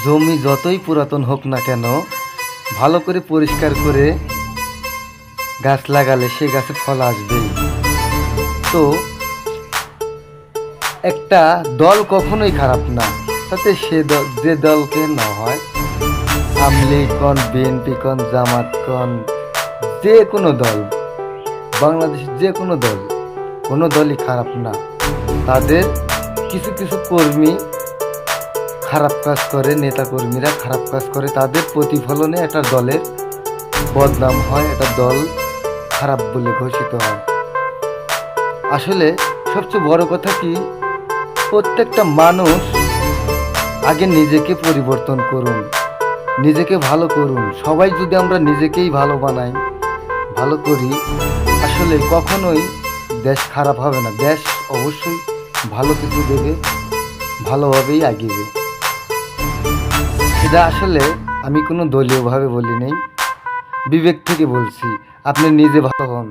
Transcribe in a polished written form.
জমি যতই পুরাতন হোক না কেন, ভালো করে পরিষ্কার করে গাছ লাগালে সে গাছে ফল আসবেই। তো একটা দল কখনোই খারাপ না, তাতে যে দলকে না হয়, আওয়ামী লীগ কন, বিএনপি কন, জামাত কন, যে কোনো দল, বাংলাদেশের যে কোনো দলই খারাপ না। তাদের কিছু কিছু কর্মী খারাপ কাজ করে, নেতা কর্মীরা খারাপ কাজ করে, তাদের প্রতিফলনে একটা দলের বদনাম হয়, একটা দল খারাপ বলে ঘোষিত হয়। আসলে সবচেয়ে বড় কথা কি, প্রত্যেকটা মানুষ আগে নিজেকে পরিবর্তন করুন, নিজেকে ভালো করুন। সবাই যদি আমরা নিজেকেই ভালো বানাই, ভালো করি, আসলে কখনোই দেশ খারাপ হবে না। দেশ অবশ্যই ভালো কিছু দেবে, ভালোভাবেই এগিয়ে। এটা আসলে আমি কোনো দলীয়ভাবে বলি নেই, বিবেক থেকে বলছি। আপনি নিজে ভালো হন।